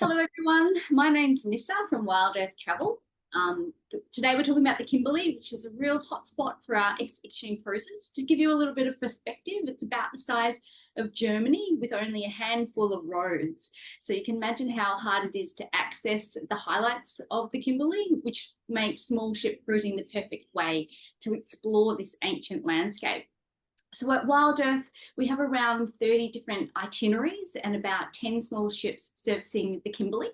Hello everyone, my name's Nissa from Wild Earth Travel. Today we're talking about the Kimberley, which is a real hotspot for our expedition cruises. To give you a little bit of perspective, it's about the size of Germany with only a handful of roads. So you can imagine how hard it is to access the highlights of the Kimberley, which makes small ship cruising the perfect way to explore this ancient landscape. So at Wild Earth, we have around 30 different itineraries and about 10 small ships servicing the Kimberley.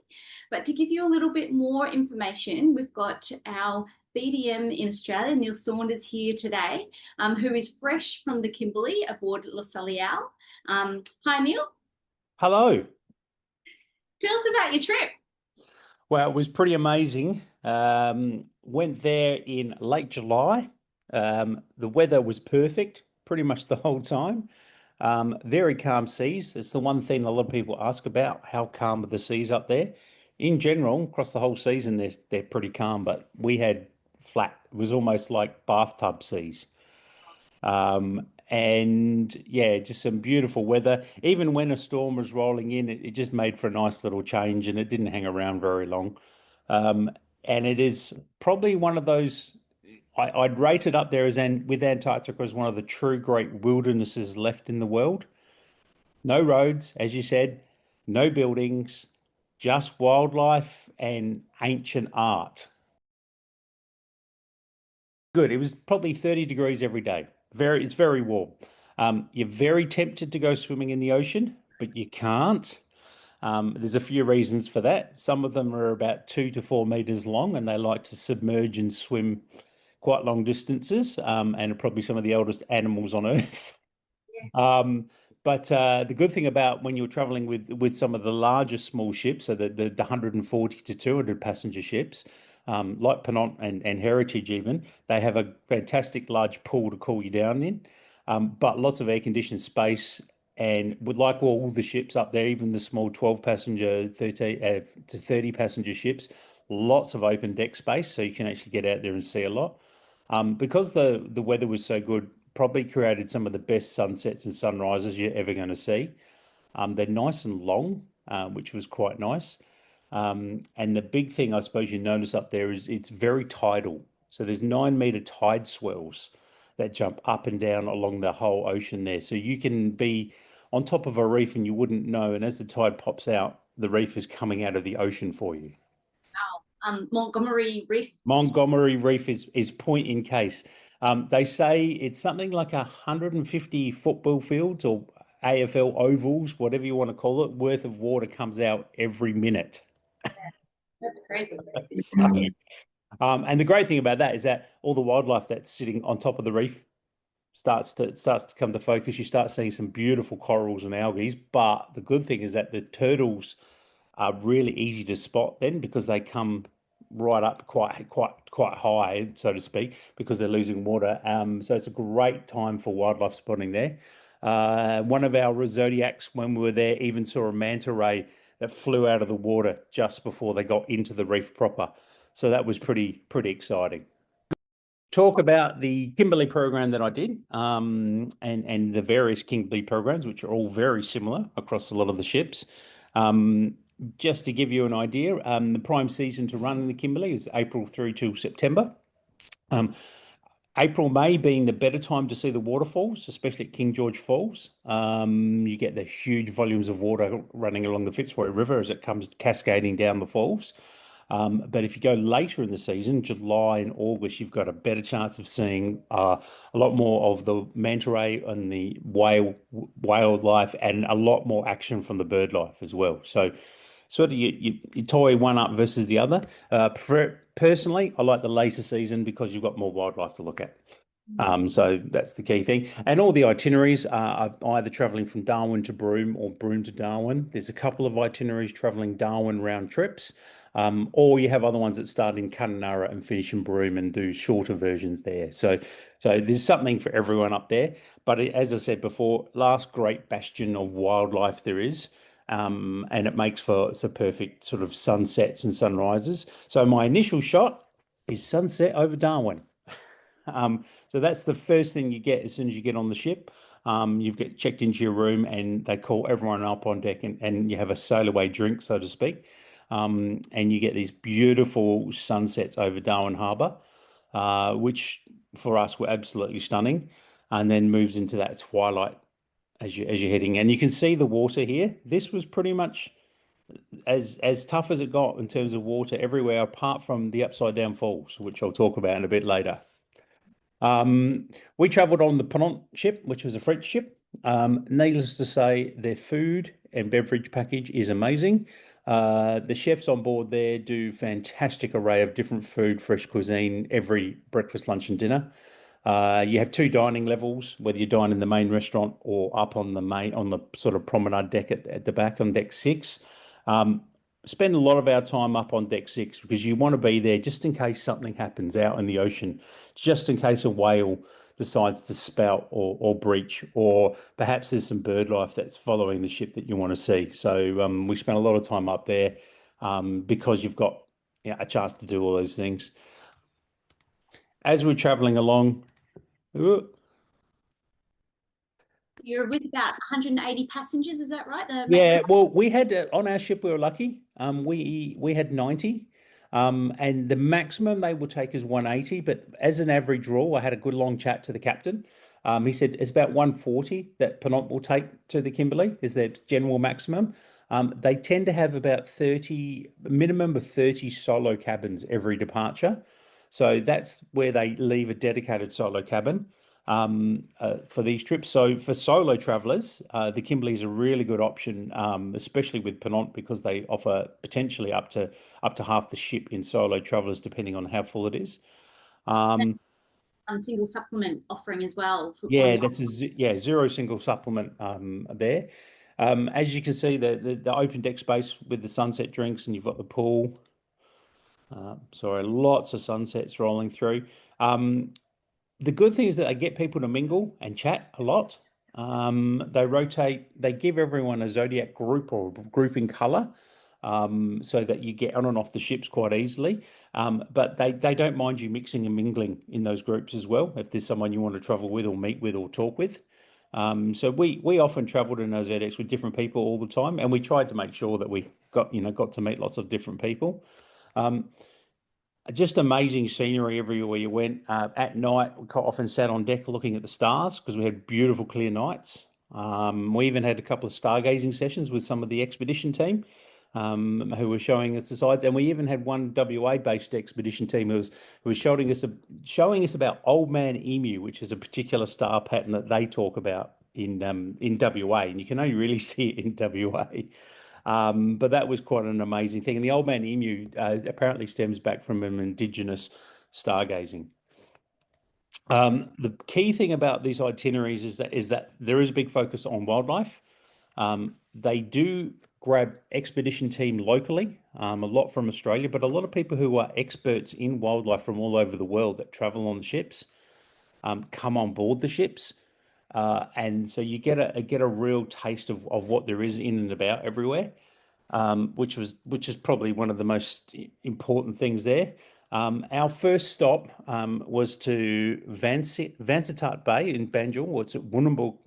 But to give you a little bit more information, we've got our BDM in Australia, Neil Saunders, here today, who is fresh from the Kimberley aboard La Soleil. Hi, Neil. Hello. Tell us about your trip. Well, it was pretty amazing. Went there in late July. The weather was perfect pretty much the whole time. Very calm seas. It's the one thing a lot of people ask about, how calm are the seas up there. In general, across the whole season, they're pretty calm, but we had flat. It was almost like bathtub seas. And yeah, just some beautiful weather. Even when a storm was rolling in, it just made for a nice little change and it didn't hang around very long. Um, and it is probably one of those, I'd rate it up there as with Antarctica as one of the true great wildernesses left in the world. No roads, as you said, no buildings, just wildlife and ancient art. Good. It was probably 30 degrees every day. It's very warm. You're very tempted to go swimming in the ocean, but you can't. There's a few reasons for that. Some of them are about 2 to 4 meters long, and they like to submerge and swim quite long distances, and are probably some of the oldest animals on Earth. Yeah. But the good thing about when you're traveling with some of the larger small ships, so the 140 to 200 passenger ships, like Penant and Heritage even, they have a fantastic large pool to cool you down in, but lots of air conditioned space. And with like all the ships up there, even the small 12 passenger, 30 to 30 passenger ships, lots of open deck space, so you can actually get out there and see a lot. Because the weather was so good, probably created some of the best sunsets and sunrises you're ever going to see. They're nice and long, which was quite nice. And the big thing I suppose you notice up there is it's very tidal. So there's 9 meter tide swells that jump up and down along the whole ocean there. So you can be on top of a reef and you wouldn't know. And as the tide pops out, the reef is coming out of the ocean for you. Wow. Montgomery Reef. Montgomery Reef is point in case. They say it's something like 150 football fields or AFL ovals, whatever you want to call it, worth of water comes out every minute. That's crazy. And the great thing about that is that all the wildlife that's sitting on top of the reef starts to come to focus. You start seeing some beautiful corals and algae, but the good thing is that the turtles are really easy to spot then because they come right up quite high, so to speak, because they're losing water. So it's a great time for wildlife spotting there. One of our zodiacs, when we were there, even saw a manta ray that flew out of the water just before they got into the reef proper. So that was pretty exciting. Talk about the Kimberley program that I did, and the various Kimberley programs, which are all very similar across a lot of the ships. Just to give you an idea, the prime season to run in the Kimberley is April through to September. April, May being the better time to see the waterfalls, especially at King George Falls. You get the huge volumes of water running along the Fitzroy River as it comes cascading down the falls. But if you go later in the season, July and August, you've got a better chance of seeing a lot more of the manta ray and the wildlife, and a lot more action from the bird life as well. So sort of you toy one up versus the other. Personally, I like the later season because you've got more wildlife to look at. So that's the key thing. And all the itineraries are either traveling from Darwin to Broome or Broome to Darwin. There's a couple of itineraries traveling Darwin round trips, or you have other ones that start in Kununurra and finish in Broome and do shorter versions there. So there's something for everyone up there. But as I said before, last great bastion of wildlife there is. And it makes for some perfect sort of sunsets and sunrises. So my initial shot is sunset over Darwin. So that's the first thing you get as soon as you get on the ship. You get checked into your room and they call everyone up on deck, and you have a sail away drink, so to speak. And you get these beautiful sunsets over Darwin Harbour, which for us were absolutely stunning. And then moves into that twilight as you're heading. And you can see the water here. This was pretty much as tough as it got in terms of water everywhere, apart from the upside down falls, which I'll talk about in a bit later. We travelled on the Ponant ship, which was a French ship. Needless to say, their food and beverage package is amazing. The chefs on board there do fantastic array of different food, fresh cuisine, every breakfast, lunch, and dinner. You have two dining levels, whether you dine in the main restaurant or up on the sort of promenade deck at the back on deck six. Um, Spend a lot of our time up on deck six because you want to be there just in case something happens out in the ocean, just in case a whale decides to spout or breach, or perhaps there's some bird life that's following the ship that you want to see. So we spent a lot of time up there because you've got, a chance to do all those things. As we're traveling along, You're with about 180 passengers, is that right? The yeah, maximum? well, we had on our ship we were lucky. We had 90, and the maximum they will take is 180. But as an average rule, I had a good long chat to the captain. He said it's about 140 that Penont will take to the Kimberley is their general maximum. They tend to have about 30, minimum of 30 solo cabins every departure. So that's where they leave a dedicated solo cabin for these trips. So for solo travelers, the Kimberley is a really good option, especially with Penont because they offer potentially up to half the ship in solo travelers, depending on how full it is. Um, Single supplement offering as well on yeah, the yeah, zero single supplement there. As you can see, the open deck space with the sunset drinks, and you've got the pool. Sorry, lots of sunsets rolling through. The good thing is that they get people to mingle and chat a lot. They rotate, they give everyone a zodiac group or grouping color, so that you get on and off the ships quite easily. But they don't mind you mixing and mingling in those groups as well, if there's someone you want to travel with or meet with or talk with. So we often traveled in those zodiacs with different people all the time, and we tried to make sure that we got to meet lots of different people. Um, just amazing scenery everywhere you went. At night, we quite often sat on deck looking at the stars because we had beautiful, clear nights. We even had a couple of stargazing sessions with some of the expedition team who were showing us the sides, and we even had one WA-based expedition team who was showing us about Old Man Emu, which is a particular star pattern that they talk about in WA, and you can only really see it in WA. But that was quite an amazing thing. And the Old Man Emu apparently stems back from an indigenous stargazing. The key thing about these itineraries is that there is a big focus on wildlife. They do grab expedition team locally, a lot from Australia, but a lot of people who are experts in wildlife from all over the world that travel on the ships come on board the ships. And so you get a real taste of what there is in and about everywhere, which is probably one of the most important things there. Our first stop was to Vansittart Bay in Banjul, or it's at Woonamble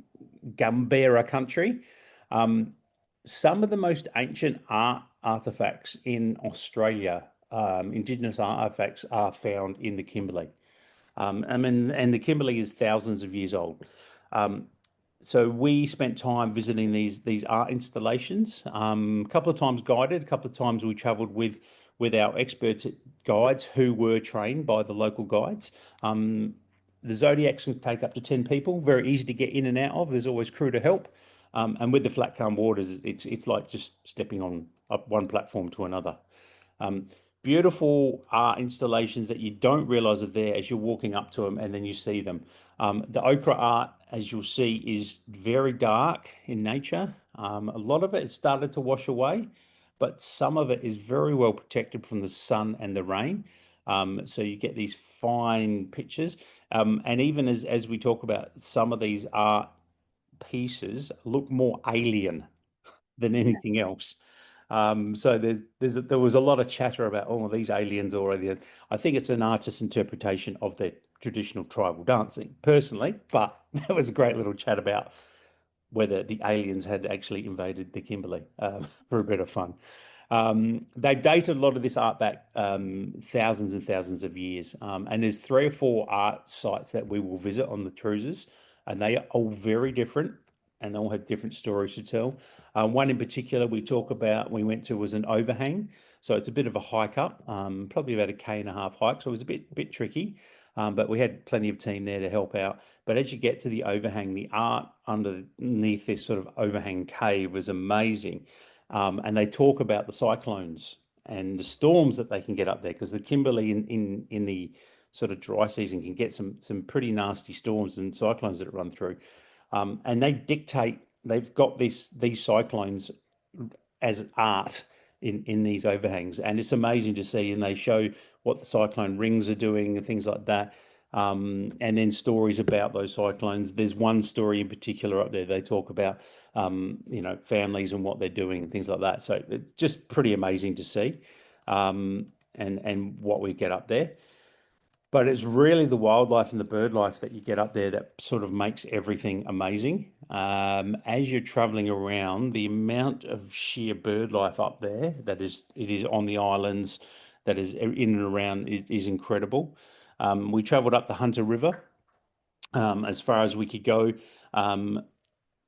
Gambera country. Some of the most ancient art artifacts in Australia, Indigenous artifacts, are found in the Kimberley. And the Kimberley is thousands of years old. So we spent time visiting these art installations. A couple of times guided, a couple of times we travelled with our expert guides who were trained by the local guides. The Zodiacs can take up to 10 people, very easy to get in and out of. There's always crew to help. And with the flat calm waters, it's like just stepping on up one platform to another. Beautiful art installations that you don't realize are there as you're walking up to them, and then you see them. The ochre art, as you'll see, is very dark in nature. A lot of it started to wash away, but some of it is very well protected from the sun and the rain. So you get these fine pictures. And even as we talk about, some of these art pieces look more alien than anything else. So there was a lot of chatter about, oh, these aliens already. I think it's an artist's interpretation of traditional tribal dancing personally, but that was a great little chat about whether the aliens had actually invaded the Kimberley for a bit of fun. They've dated a lot of this art back thousands and thousands of years. And there's three or four art sites that we will visit on the cruises, and they are all very different and they all have different stories to tell. One in particular we went to was an overhang. So it's a bit of a hike up, probably about a K and a half hike. So it was a bit tricky. But we had plenty of team there to help out. But as you get to the overhang, the art underneath this sort of overhang cave was amazing. And they talk about the cyclones and the storms that they can get up there, because the Kimberley in the sort of dry season can get some pretty nasty storms and cyclones that run through. And they've got these cyclones as art in these overhangs, and it's amazing to see. And they show what the cyclone rings are doing and things like that. And then stories about those cyclones. There's one story in particular up there. They talk about, families and what they're doing and things like that. So it's just pretty amazing to see, and what we get up there. But it's really the wildlife and the bird life that you get up there that sort of makes everything amazing. As you're traveling around, the amount of sheer bird life up there it is on the islands, that is in and around, is incredible. We traveled up the Hunter River as far as we could go,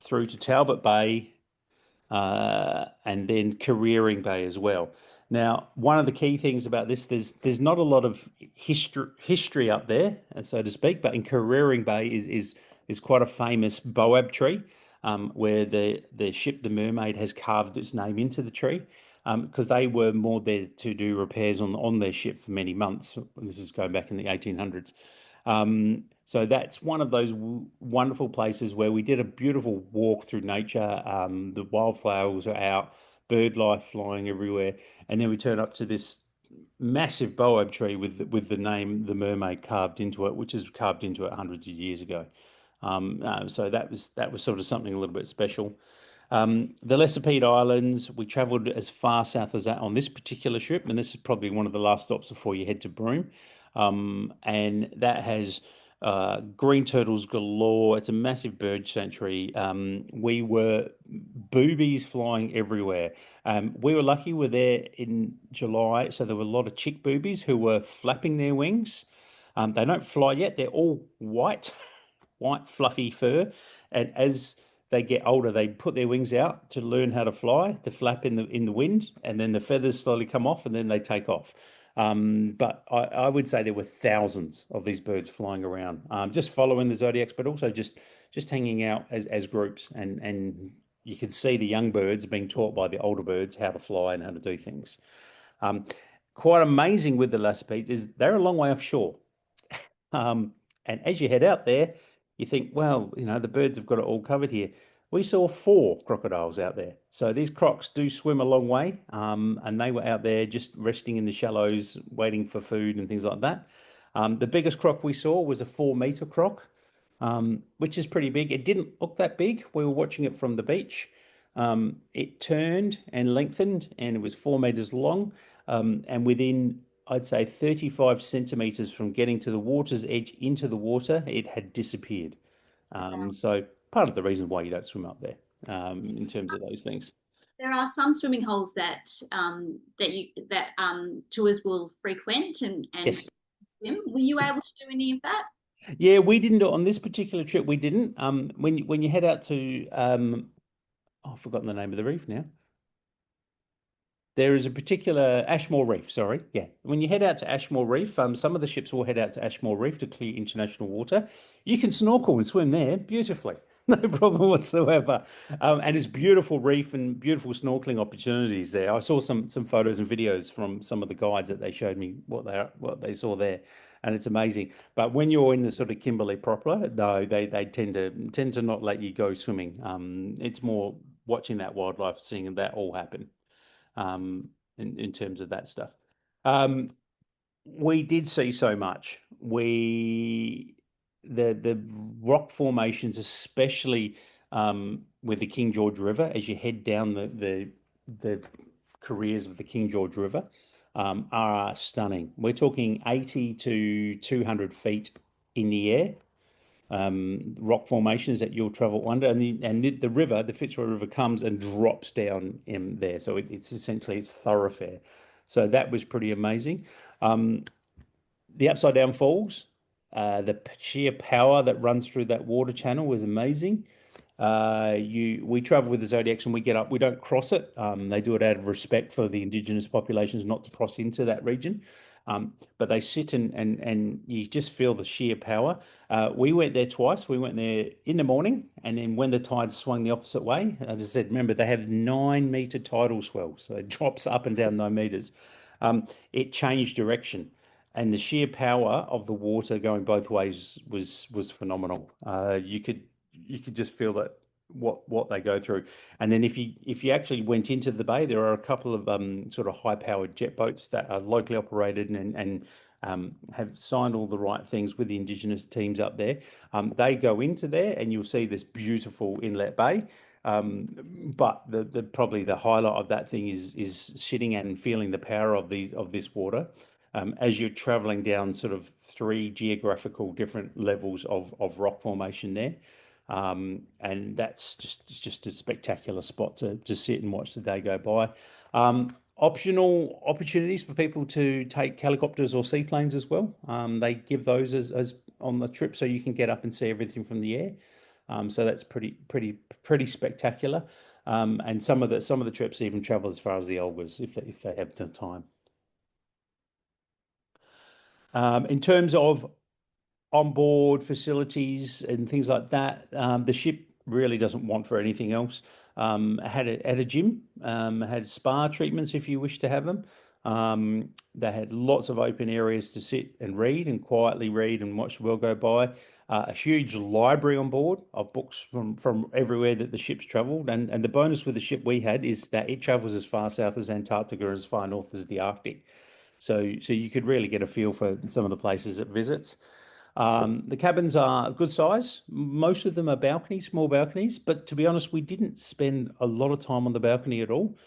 through to Talbot Bay, and then Careering Bay as well. Now, one of the key things about this, there's not a lot of history up there, so to speak, but in Careering Bay is quite a famous boab tree, where the ship, the Mermaid, has carved its name into the tree, because they were more there to do repairs on their ship for many months. This is going back in the 1800s. So that's one of those wonderful places where we did a beautiful walk through nature. The wildflowers are out, bird life flying everywhere, and then we turn up to this massive boab tree with the name the Mermaid carved into it, which is carved into it hundreds of years ago. So that was sort of something a little bit special. The Lesser Islands, we travelled as far south as that on this particular trip, and this is probably one of the last stops before you head to Broome. And that has green turtles galore. It's a massive bird sanctuary. We were boobies flying everywhere. We were lucky, we're there in July, so there were a lot of chick boobies who were flapping their wings. They don't fly yet, they're all white, white fluffy fur, and as they get older, they put their wings out to learn how to fly, to flap in the wind, and then the feathers slowly come off, and then they take off. But I would say there were thousands of these birds flying around, just following the zodiacs, but also just hanging out as groups, and you could see the young birds being taught by the older birds how to fly and how to do things. Um, Quite amazing with the Laspete is they're a long way offshore. And as you head out there, you think, well, the birds have got it all covered here. We saw four crocodiles out there. So these crocs do swim a long way, and they were out there just resting in the shallows, waiting for food and things like that. The biggest croc we saw was a 4 meter croc, which is pretty big. It didn't look that big. We were watching it from the beach. It turned and lengthened, and it was 4 meters long. And within, I'd say, 35 centimeters from getting to the water's edge into the water, it had disappeared. So part of the reason why you don't swim up there, in terms of those things. There are some swimming holes that tours will frequent and Yes. swim. Were you able to do any of that? Yeah, we didn't do it on this particular trip. We didn't. When you head out to, I've forgotten the name of the reef now. There is a particular Ashmore Reef, sorry. Yeah. When you head out to Ashmore Reef, some of the ships will head out to Ashmore Reef to clear international water. You can snorkel and swim there beautifully. No problem whatsoever. And it's beautiful reef and beautiful snorkeling opportunities there. I saw some photos and videos from some of the guides that they showed me what they saw there, and it's amazing. But when you're in the sort of Kimberley proper, no, they tend to not let you go swimming. It's more watching that wildlife, seeing that all happen, in terms of that stuff. Um, we did see so much. The rock formations, especially, with the King George River, as you head down the careers of the King George River, are stunning. We're talking 80 to 200 feet in the air, rock formations that you'll travel under, and the river, the Fitzroy River, comes and drops down in there. So it's essentially it's thoroughfare. So that was pretty amazing. The upside down falls, the sheer power that runs through that water channel was amazing. We travel with the Zodiacs and we get up. We don't cross it. They do it out of respect for the indigenous populations not to cross into that region. But they sit and you just feel the sheer power. We went there twice. We went there in the morning, and then when the tide swung the opposite way, as I said, remember they have 9 meter tidal swell, so it drops up and down 9 meters. It changed direction, and the sheer power of the water going both ways was phenomenal. You could just feel that what they go through. And then if you actually went into the bay, there are a couple of sort of high powered jet boats that are locally operated and have signed all the right things with the Indigenous teams up there. They go into there and you'll see this beautiful inlet bay. But the probably the highlight of that thing is sitting and feeling the power of this water. As you're traveling down sort of 3 geographical different levels of rock formation there. And that's just a spectacular spot to sit and watch the day go by. Optional opportunities for people to take helicopters or seaplanes as well. They give those as on the trip, so you can get up and see everything from the air. So that's pretty spectacular. And some of the trips even travel as far as the Olgas if they have the time. In terms of onboard facilities and things like that, the ship really doesn't want for anything else. Had a gym, had spa treatments if you wish to have them. They had lots of open areas to sit and read and quietly read and watch the world go by. A huge library on board of books from everywhere that the ship's travelled. And the bonus with the ship we had is that it travels as far south as Antarctica, as far north as the Arctic. So you could really get a feel for some of the places it visits. The cabins are good size. Most of them are balconies, small balconies. But to be honest, we didn't spend a lot of time on the balcony at all,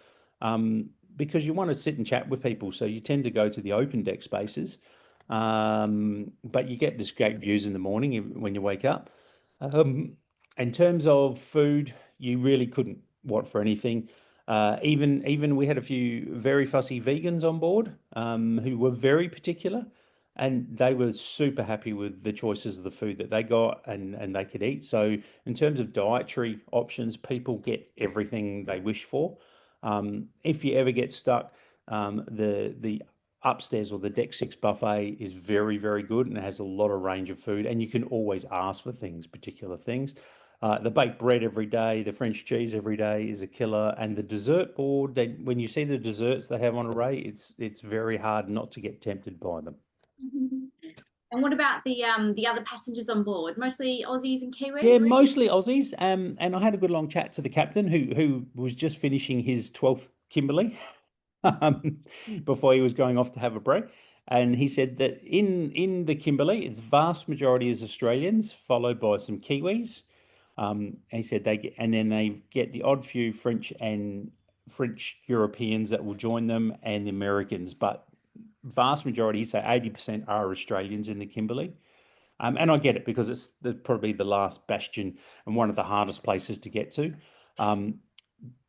because you want to sit and chat with people. So you tend to go to the open deck spaces. But you get this great views in the morning when you wake up. In terms of food, you really couldn't want for anything. Even we had a few very fussy vegans on board, who were very particular, and they were super happy with the choices of the food that they got and they could eat. So in terms of dietary options, people get everything they wish for. If you ever get stuck, the upstairs or the deck 6 buffet is very, very good, and it has a lot of range of food, and you can always ask for particular things. The baked bread every day, the French cheese every day is a killer, and the dessert board. When you see the desserts they have on array, it's very hard not to get tempted by them. And what about the other passengers on board? Mostly Aussies and Kiwis? Yeah, mostly Aussies. And I had a good long chat to the captain who was just finishing his 12th Kimberley before he was going off to have a break. And he said that in the Kimberley, its vast majority is Australians, followed by some Kiwis. He said then they get the odd few French Europeans that will join them, and the Americans, but vast majority, so 80% are Australians in the Kimberley. And I get it because it's probably the last bastion and one of the hardest places to get to.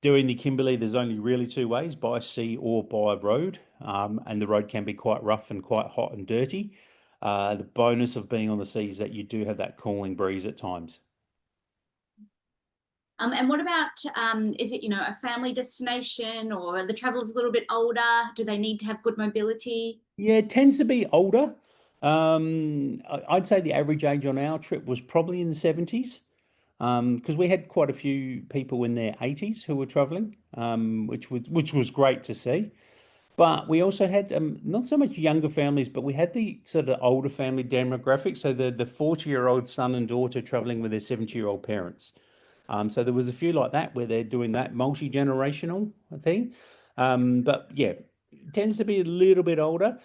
Doing the Kimberley, there's only really 2 ways, by sea or by road. And the road can be quite rough and quite hot and dirty. The bonus of being on the sea is that you do have that cooling breeze at times. And what about, is it, a family destination, or the travelers a little bit older? Do they need to have good mobility? Yeah, it tends to be older. I'd say the average age on our trip was probably in the 70s, because we had quite a few people in their 80s who were traveling, which was great to see. But we also had not so much younger families, but we had the sort of older family demographic. So the 40-year-old son and daughter traveling with their 70-year-old parents. So there was a few like that where they're doing that multi-generational thing. But yeah, it tends to be a little bit older.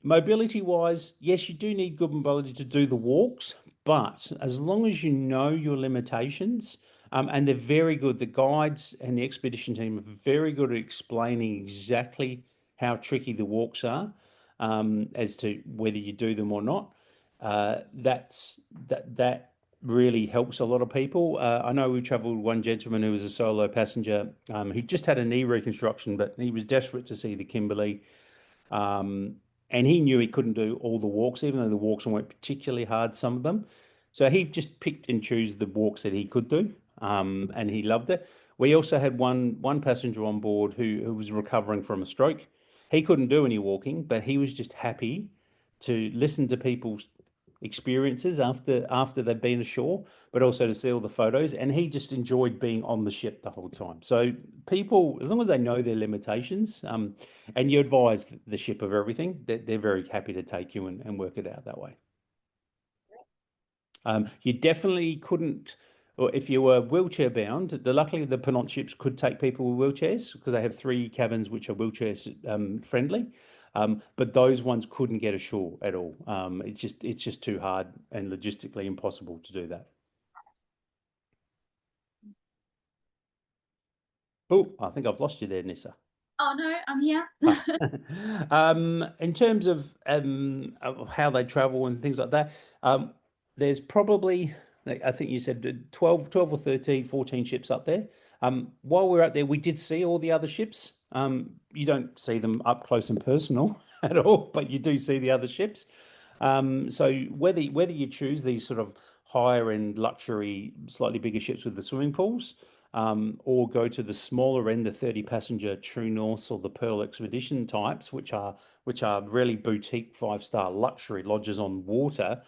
Mobility wise, yes, you do need good mobility to do the walks, but as long as you know your limitations, and they're very good, the guides and the expedition team are very good at explaining exactly how tricky the walks are, as to whether you do them or not. That really helps a lot of people. I know we travelled one gentleman who was a solo passenger. He just had a knee reconstruction, but he was desperate to see the Kimberley. Um, and he knew he couldn't do all the walks, even though the walks weren't particularly hard, some of them. So he just picked and chose the walks that he could do, and he loved it. We also had one passenger on board who was recovering from a stroke. He couldn't do any walking, but he was just happy to listen to people's experiences after they've been ashore, but also to see all the photos. And he just enjoyed being on the ship the whole time. So people, as long as they know their limitations, and you advise the ship of everything, they're very happy to take you and work it out that way. You definitely couldn't, or if you were wheelchair bound, luckily the Penant ships could take people with wheelchairs because they have 3 cabins which are wheelchair friendly. But those ones couldn't get ashore at all. It's just too hard and logistically impossible to do that. Oh, I think I've lost you there, Nissa. Oh no, I'm here. In terms of how they travel and things like that, there's probably, I think you said 12 or 13, 14 ships up there. While we were out there, we did see all the other ships. You don't see them up close and personal at all, but you do see the other ships. So whether you choose these sort of higher end luxury, slightly bigger ships with the swimming pools, or go to the smaller end, the 30 passenger True North or the Pearl Expedition types, which are really boutique 5-star luxury lodges on water.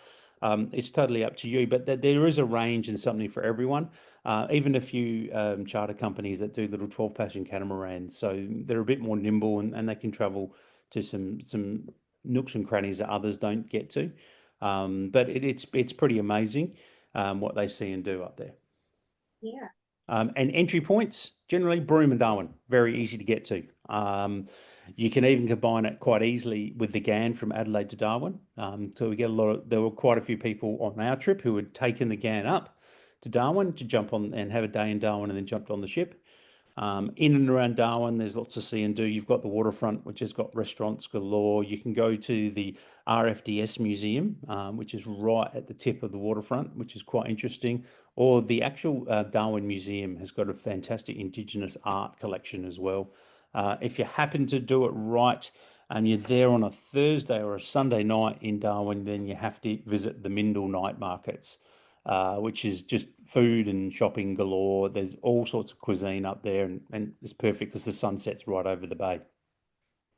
It's totally up to you, but there is a range and something for everyone. Even a few charter companies that do little 12-passenger catamarans, so they're a bit more nimble and they can travel to some nooks and crannies that others don't get to. But it's pretty amazing what they see and do up there. Yeah. And entry points, generally Broome and Darwin, very easy to get to. You can even combine it quite easily with the GAN from Adelaide to Darwin. So there were quite a few people on our trip who had taken the GAN up to Darwin to jump on and have a day in Darwin and then jumped on the ship. In and around Darwin, there's lots to see and do. You've got the waterfront, which has got restaurants galore. You can go to the RFDS Museum, which is right at the tip of the waterfront, which is quite interesting. Or the actual Darwin Museum has got a fantastic Indigenous art collection as well. If you happen to do it right and you're there on a Thursday or a Sunday night in Darwin, then you have to visit the Mindil night markets. Which is just food and shopping galore. There's all sorts of cuisine up there, and it's perfect because the sun sets right over the bay.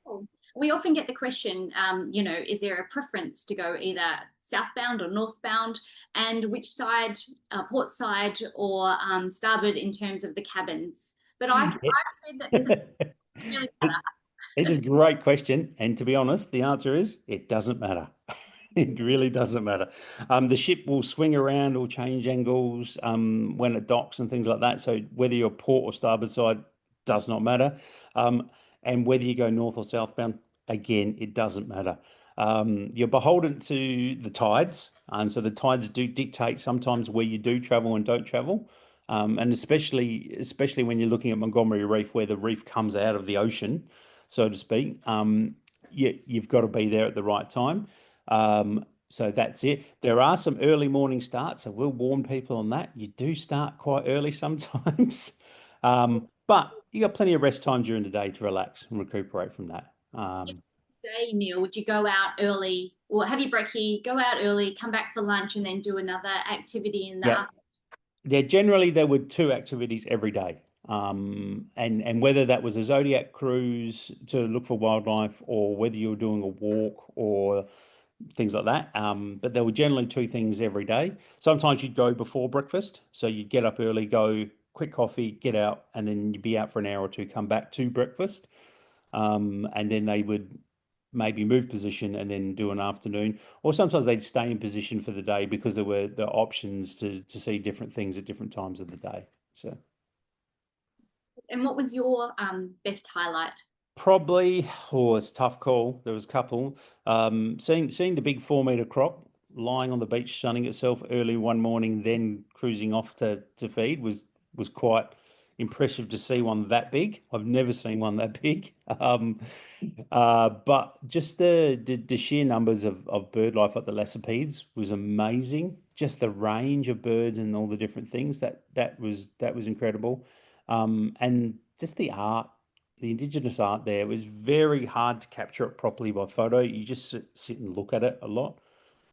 Cool. We often get the question, is there a preference to go either southbound or northbound, and which side, port side or starboard in terms of the cabins? But I've said that there's really It, it is a great question, and to be honest, the answer is it doesn't matter. It really doesn't matter. The ship will swing around or change angles when it docks and things like that. So whether you're port or starboard side does not matter. And whether you go north or southbound, again, it doesn't matter. You're beholden to the tides, and so the tides do dictate sometimes where you do travel and don't travel. And especially when you're looking at Montgomery Reef, where the reef comes out of the ocean, so to speak. You've got to be there at the right time. So that's it. There are some early morning starts, so we'll warn people on that. You do start quite early sometimes, but you got plenty of rest time during the day to relax and recuperate from that. day, Neil, would you go out early or have your brekkie, go out early, come back for lunch, and then do another activity in the Yeah, afternoon? generally there were 2 activities every day. And whether that was a Zodiac cruise to look for wildlife or whether you were doing a walk or things like that. But there were generally 2 things every day. Sometimes you'd go before breakfast. So you'd get up early, go quick coffee, get out, and then you'd be out for an hour or two, come back to breakfast. And then they would maybe move position and then do an afternoon. Or sometimes they'd stay in position for the day because there were the options to see different things at different times of the day. So And what was your best highlight? probably, it's a tough call. There was a couple. Seeing the big 4 meter croc lying on the beach sunning itself early one morning, then cruising off to feed was quite impressive to see one that big. I've never seen one that big. But just the sheer numbers of bird life at the Lassipedes was amazing. Just the range of birds and all the different things that was incredible. And just the art, the indigenous art there was very hard to capture it properly by photo. You just sit and look at it a lot.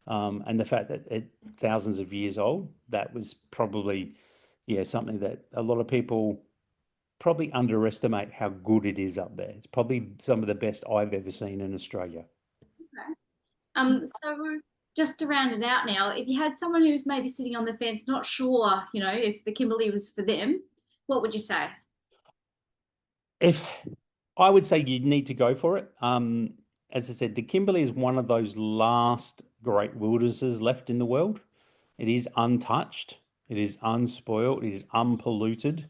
And the fact that it thousands of years old, that was probably, yeah, something that a lot of people probably underestimate how good it is up there. It's probably some of the best I've ever seen in Australia. Okay. So just to round it out now, if you had someone who's maybe sitting on the fence, not sure, if the Kimberley was for them, what would you say? If I would say you need to go for it. As I said, the Kimberley is one of those last great wildernesses left in the world. It is untouched, it is unspoiled, it is unpolluted.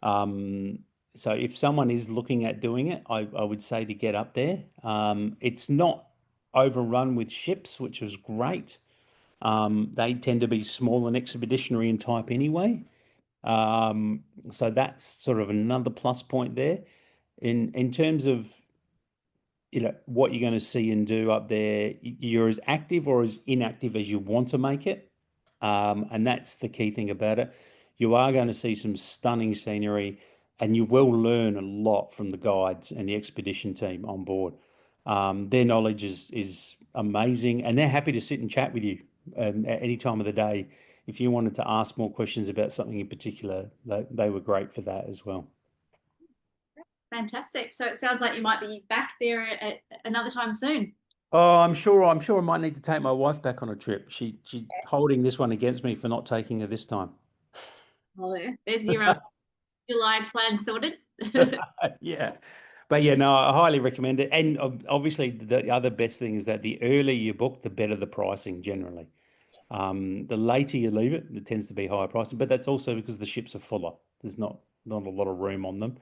Um, so if someone is looking at doing it, I would say to get up there. It's not overrun with ships, which is great. They tend to be small and expeditionary in type anyway. So that's sort of another plus point there. In terms of what you're going to see and do up there, you're as active or as inactive as you want to make it. And that's the key thing about it. You are going to see some stunning scenery, and you will learn a lot from the guides and the expedition team on board. Their knowledge is amazing, and they're happy to sit and chat with you at any time of the day. If you wanted to ask more questions about something in particular, they were great for that as well. Fantastic. So it sounds like you might be back there at another time soon. Oh, I'm sure I might need to take my wife back on a trip. She holding this one against me for not taking her this time. Oh, yeah. There's your July plan sorted. Yeah. But yeah, no, I highly recommend it. And obviously, the other best thing is that the earlier you book, the better the pricing generally. The later you leave it, it tends to be higher pricing, but that's also because the ships are fuller. There's not a lot of room on them.